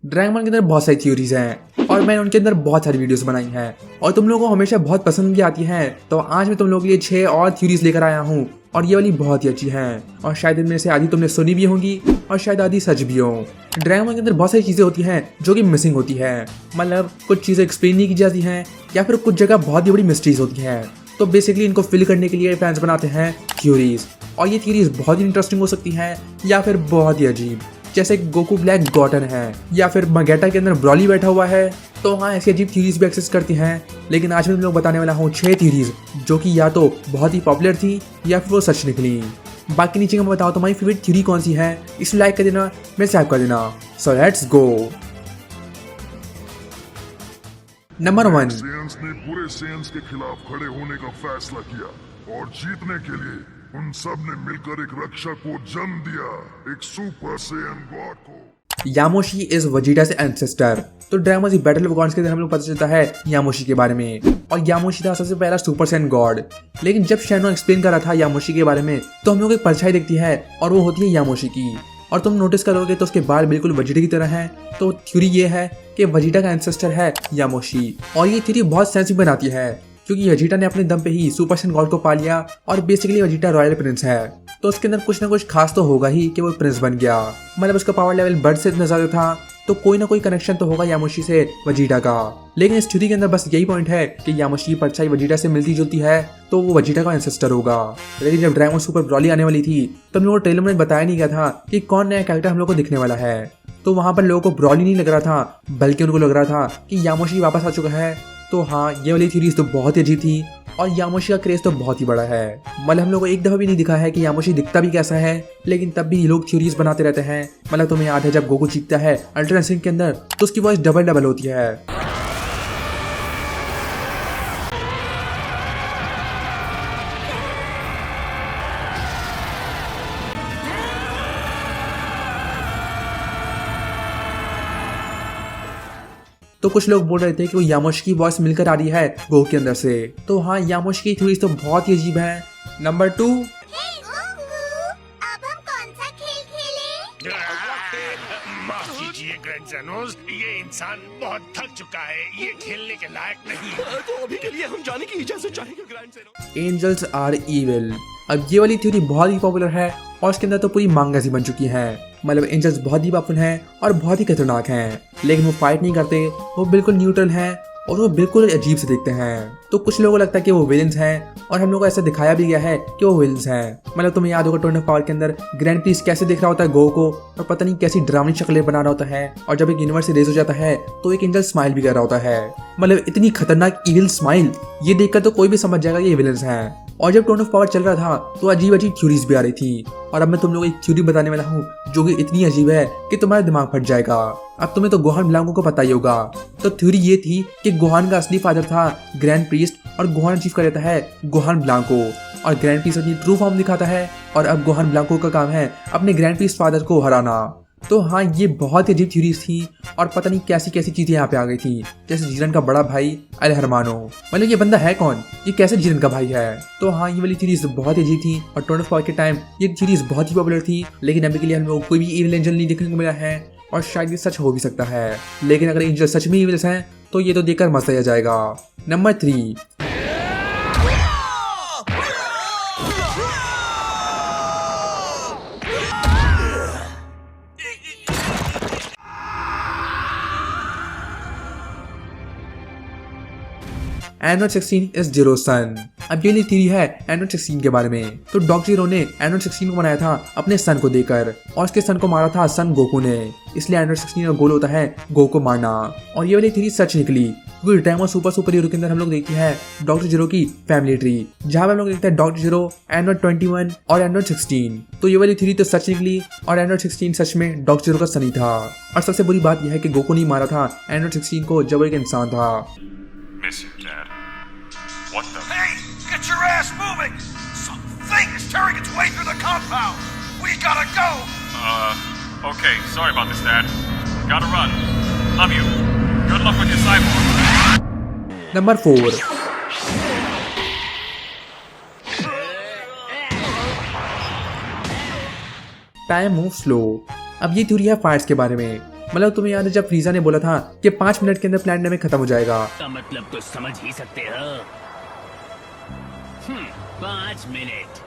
Dragon ball के अंदर बहुत सारी थ्योरीज हैं और मैंने उनके अंदर बहुत सारी वीडियोस बनाई हैं और तुम लोगों को हमेशा बहुत पसंद भी आती हैं। तो आज मैं तुम लोगों के लिए 6 और थ्योरीज लेकर आया हूँ और ये वाली बहुत ही अच्छी हैं और शायद इनमें से आधी तुमने सुनी भी होंगी और शायद आधी सच भी हो। ड्रैगन बॉल के अंदर बहुत सारी चीजें होती हैं जो कि मिसिंग होती है, मतलब कुछ चीजें एक्सप्लेन नहीं की जाती हैं या फिर कुछ जगह बहुत ही बड़ी मिस्ट्रीज होती हैं। तो बेसिकली इनको फिल करने के लिए फैंस बनाते हैं थ्योरीज और ये थ्योरीज बहुत ही इंटरेस्टिंग हो सकती हैं या फिर बहुत ही अजीब, जैसे गोकू ब्लैक गॉटन है या फिर मगेटा के अंदर ब्रॉली बैठा हुआ है। तो हाँ, ऐसी अजीब थ्योरीज भी एक्सेस करती हैं। लेकिन आज मैं तुम लोग बताने वाला हूँ 6 थ्योरीज जो कि या तो बहुत ही पॉपुलर थी या फिर वो सच निकली। बाकी नीचे मैं बताओ तुम्हारी फेवरेट थ्योरी कौन सी है, इसे लाइक कर देना, मेरे सब्सक्राइब कर देना। So let's go. नंबर 1, सेयन्स ने पूरे सेयन्स के खिलाफ खड़े होने का फैसला किया और जीतने के लिए उन सब ने मिलकर एक रक्षक को जन्म दिया, एक सुपर सेयन गॉड को। Yamoshi is Vegeta's ancestor. तो Dragon Ball Battle of Gods के अंदर हम लोग पता चलता है यामोशी के बारे में और यामोशी था सबसे पहला सुपर सेयन गॉड। लेकिन जब शैनो एक्सप्लेन कर रहा था यामोशी के बारे में तो हम लोग एक परछाई दिखती है और वो होती है यामोशी की। और तुम नोटिस करोगे तो उसके बाल बिल्कुल वेजिटा की तरह हैं। तो थ्योरी ये है कि वेजिटा का एंसेस्टर है यामोशी और ये थ्योरी बहुत सेंस भी बनाती है क्योंकि वेजिटा ने अपने दम पे ही सुपर सेयन गॉड को पा लिया और बेसिकली वेजिटा रॉयल प्रिंस है। तो उसके अंदर कुछ ना कुछ खास तो होगा ही कि वो प्रिंस बन गया, मतलब उसका पावर लेवल बर्ड से इतना ज्यादा था। तो कोई ना कोई कनेक्शन तो होगा यामोशी से वेजिटा का। लेकिन इस थ्योरी के अंदर बस यही पॉइंट है कि यामोशी की परछाई वेजिटा से मिलती जुलती है तो वो वेजिटा का एंसेस्टर होगा। लेकिन जब ड्रैगन सुपर ब्रॉली आने वाली थी तो हम लोगों को ट्रेलर में बताया नहीं गया था कि कौन नया कैरेक्टर हम लोग को दिखने वाला है। तो वहां पर लोगों को ब्रॉली नहीं लग रहा था बल्कि उनको लग रहा था कि यामोशी वापस आ चुका है। तो हाँ, ये वाली थ्योरीज तो बहुत ही अजीब थी और यामोशी का क्रेज तो बहुत ही बड़ा है। मतलब हम लोग को एक दफा भी नहीं दिखा है कि यामोशी दिखता भी कैसा है, लेकिन तब भी लोग थ्योरीज बनाते रहते हैं। मतलब तुम्हें याद है जब गोकू चीखता है अल्ट्रा इंस्टिंक्ट के अंदर तो उसकी वॉइस डबल होती है। तो कुछ लोग बोल रहे थे कि वो यामोशी की वॉइस मिलकर आ रही है गोकू के अंदर से। तो हाँ, यामोशी की थ्योरीज तो बहुत ही अजीब है। नंबर 2, अब हम कौन सा खेल खेलें? माफ कीजिए ग्रैंडसनोस, ये इंसान बहुत थक चुका है, ये खेलने के लायक नहीं है। तो अभी के लिए हम जाने की इजाजत चाहेंगे ग्रैंडसनोस। Angels are evil. अब ये वाली थ्योरी बहुत ही पॉपुलर है और इसके अंदर तो पूरी मांगा सी बन चुकी है। मतलब एंजल्स बहुत ही पावरफुल हैं और बहुत ही खतरनाक हैं, लेकिन वो फाइट नहीं करते, वो बिल्कुल न्यूट्रल हैं और वो बिल्कुल अजीब से दिखते हैं। तो कुछ लोगों को लगता है कि वो विलेंस हैं और हम लोग को ऐसा दिखाया भी गया है कि वो विलेंस हैं। मतलब तुम्हें याद होगा टोर्न ऑफ पावर के अंदर ग्रैंड प्रीस्ट कैसे दिख रहा होता है गोकू को और पता नहीं कैसी डरावनी शक्लें बना रहा होता है और जब एक यूनिवर्स रेज हो जाता है तो एक एंजल स्माइल भी कर रहा होता है। मतलब इतनी खतरनाक इविल स्माइल, ये देखकर तो कोई भी समझ जाएगा ये विलेंस हैं। और जब टोर्न ऑफ पावर चल रहा था तो अजीब अजीब थ्योरीज भी आ रही थी और अब मैं तुम लोगों को एक थ्योरी बताने वाला हूँ जो कि इतनी अजीब है कि तुम्हारा दिमाग फट जाएगा। अब तुम्हें तो गोहान ब्लांको को पता ही होगा। तो थ्योरी ये थी कि गोहान का असली फादर था ग्रैंड प्रीस्ट और गोहान अचीव कर लेता है गोहान ब्लांको और ग्रैंड प्रीस्ट अपनी ट्रू फॉर्म दिखाता है और अब गोहान ब्लांको का काम है अपने ग्रैंड प्रीस्ट फादर को हराना। तो हाँ, ये बहुत ही अजीब थ्योरीज थी और पता नहीं कैसी कैसी चीजें यहाँ पे आ गई थी, जैसे जीरन का बड़ा भाई अल हरमानो। मतलब ये बंदा है कौन, ये कैसे जीरन का भाई है। तो हाँ, ये वाली थ्योरीज बहुत ही अजीब थी और टोर्न ऑफ पावर के टाइम ये थ्योरीज बहुत ही पॉपुलर थी। लेकिन अभी के लिए हम लोग कोई भी इविल एंजल नहीं देखने को मिला है और शायद ये सच हो भी सकता है। लेकिन अगर एंजल सच में इविल्स हैं तो ये तो देखकर मजा आ जाएगा। नंबर 3, एंड्रॉइड 16 इज जीरो सन। अब ये थ्योरी है एंड्रॉइड 16 के बारे में। तो डॉग जीरो ने एंड्रॉइड 16 को बनाया था अपने सन को देकर और उसके सन को मारा था सन गोकू ने, इसलिए एंड्रॉइड 16 का गोल होता है गोकू को मारना। और ये वाली थ्योरी सच निकली क्योंकि ड्रैगन सुपर हीरो के अंदर हम लोग देखते हैं डॉक्टर जीरो की फैमिली ट्री, जहाँ हम लोग देखते हैं डॉक्टर जीरो, एंड्रॉइड 21 और एंड्रॉइड 16। तो ये वाली थ्योरी तो सच निकली और एंड्रॉइड 16 सच में डॉक्टर जीरो का सन ही था। और सबसे बुरी बात यह है कि गोकू नहीं मारा था एंड्रॉइड 16 को जब वो एक इंसान था। Miss you, Dad. What the? Hey, get your ass moving! Something is tearing its way through the compound. We gotta go. Okay. Sorry about this, Dad. Gotta run. Love you. Good luck with your cyborg. Number 4, time move slow. अब ये theory है Fyers के बारे में। मतलब तुम्हें याद है जब फ्रीजा ने बोला था कि 5 मिनट के अंदर प्लान डैमेज खत्म हो जाएगा। का मतलब तो समझ ही सकते हो। 5 मिनट।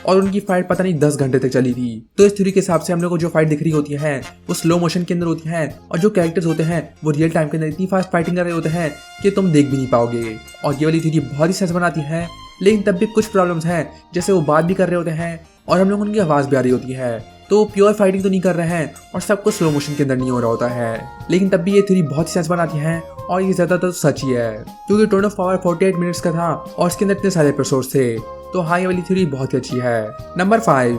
और उनकी फाइट पता नहीं 10 घंटे तक चली थी। तो इस थ्योरी के हिसाब से हम लोग को जो फाइट दिख रही होती है वो स्लो मोशन के अंदर होती है और जो कैरेक्टर्स होते हैं वो रियल टाइम के अंदर इतनी फास्ट फाइटिंग कर रहे होते हैं कि तुम देख भी नहीं पाओगे। और ये वाली थ्योरी बहुत ही सेंस बनाती है, लेकिन तब भी कुछ प्रॉब्लम्स हैं, जैसे वो बात भी कर रहे होते हैं और हम लोग उनकी आवाज़ भी आ रही होती है, तो प्योर फाइटिंग तो नहीं कर रहे हैं और सब कुछ स्लो मोशन के अंदर नहीं हो रहा होता है। लेकिन तब भी ये थ्योरी बहुत ही सेंस बनाती है और ये ज़्यादातर सच ही है, क्योंकि टोन ऑफ पावर 48 मिनट्स का था और इसके अंदर इतने सारे एपिसोड्स थे। तो हाँ, ये वाली थ्योरी बहुत ही अच्छी है। नंबर 5।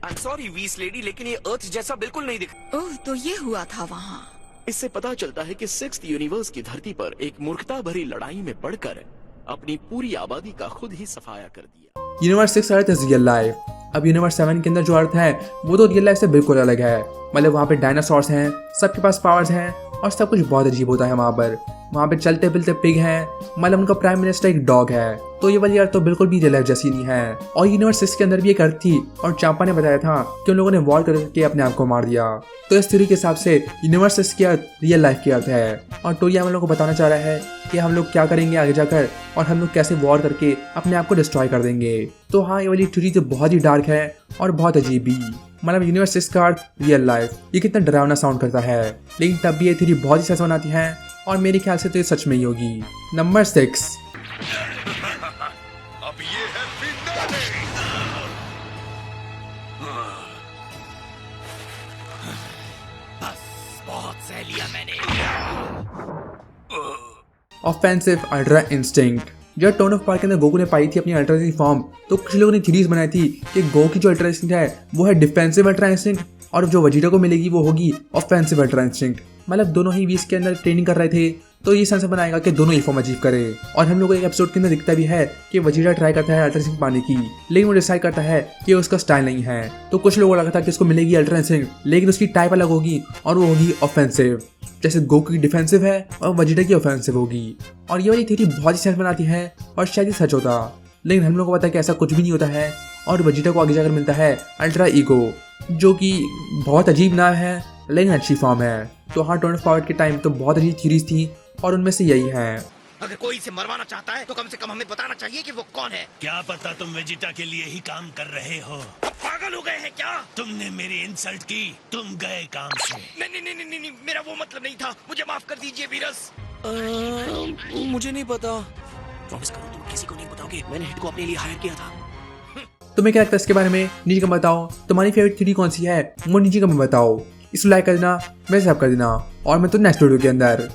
I'm sorry, वीस लेडी, लेकिन ये अर्थ जैसा बिल्कुल नहीं दिख। ओह, तो ये हुआ था वहाँ। इससे पता चलता है कि 6th यूनिवर्स की धरती पर एक मूर्खता भरी लड़ाई में पड़कर अपनी पूरी आबादी का खुद ही सफाया कर दिया। Universe 6 earth is real life. अब यूनिवर्स 7 के अंदर जो अर्थ है वो तो रियल लाइफ से बिल्कुल अलग है। मतलब वहाँ पे डायनासोर्स हैं, सबके पास पावर्स हैं और सब कुछ बहुत अजीब होता है वहाँ पर। वहाँ पे चलते फिरते पिग हैं, मतलब उनका प्राइम मिनिस्टर एक डॉग है। तो ये वाली अर्थ तो बिल्कुल भी रियल लाइफ जैसी नहीं है। और यूनिवर्स 6 के अंदर भी एक अर्थ थी और चांपा ने बताया था कि उन लोगों ने वॉर करके अपने आप को मार दिया। तो इस थ्योरी के हिसाब से यूनिवर्स 6 की अर्थ रियल लाइफ की अर्थ है और टोरिया हम लोग को बताना चाह रहा है कि हम लोग क्या करेंगे आगे जाकर और हम लोग कैसे वॉर करके अपने आप को डिस्ट्रॉय कर देंगे। तो हाँ, ये वाली थ्योरी तो बहुत ही डार्क है और बहुत अजीब भी। मतलब यूनिवर्स 6 का अर्थ रियल लाइफ, ये कितना डरावना साउंड करता है, लेकिन तब भी ये थ्योरी बहुत ही सच बनाती है और मेरे ख्याल से तो ये सच में ही होगी। नंबर 6। अब ये है फिनाले। बहुत सह लिया मैंने। Offensive ultra instinct. जब टोन ऑफ पावर के अंदर गोकू ने पाई थी अपनी अल्ट्रा इंस्टिंक्ट फॉर्म, तो कुछ लोगों ने थ्योरीज बनाई थी कि गोकू की जो अल्ट्रा इंस्टिंक्ट है वो है डिफेंसिव अल्ट्रा इंस्टिंक्ट और जो वजीरा को मिलेगी वो होगी ऑफेंसिव अल्ट्रा इंस्टिंक्ट। मतलब दोनों ही वीस के अंदर ट्रेनिंग कर रहे थे, तो ये सेंस बनाएगा कि दोनों ही फॉर्म अचीव करे। और हम लोग को एक एपिसोड के अंदर दिखता भी है कि वजीरा ट्राई करता है अल्ट्रा इंस्टिंक्ट पाने की, लेकिन वो डिसाइड करता है कि उसका स्टाइल नहीं है। तो कुछ लोगों को लगा था कि उसको मिलेगी अल्ट्रा इंस्टिंक्ट, लेकिन उसकी टाइप अलग होगी और वो होगी ऑफेंसिव। जैसे गोकू की डिफेंसिव है और वजीरा की ऑफेंसिव होगी। और ये वाली थ्योरी बहुत ही सेंस बनाती है और शायद ही सच होता, लेकिन हम लोग को पता है कि ऐसा कुछ भी नहीं होता है। और वजीरा को आगे जाकर मिलता है अल्ट्रा ईगो, जो कि बहुत अजीब नाम है लेकिन अच्छी फॉर्म है। तो हाँ, टोन ऑफ पावर के टाइम तो बहुत अजीब थ्योरीज थी और उनमें से यही है। अगर कोई इसे मरवाना चाहता है तो कम से कम हमें बताना चाहिए कि वो कौन है। क्या पता तुम वेजिटा के लिए ही काम कर रहे हो। अब पागल हो गए हैं क्या? तुमने मेरी इंसल्ट की, तुम गए काम से। नहीं नहीं नहीं नहीं, नहीं मेरा वो मतलब नहीं था, मुझे माफ कर दीजिए वीरस। मुझे नहीं पता। प्रॉमिस करो तुम किसी को नहीं बताओगे, मैंने हिट को अपने लिए हायर किया था। तुम्हें क्या लगता है इसके बारे में? नीचे कमेंट बताओ। तुम्हारी फेवरेट थ्योरी कौन सी है वो नीचे कमेंट बताओ। इसको लाइक कर देना, वैसे सब कर देना और मैं तो नेक्स्ट वीडियो के अंदर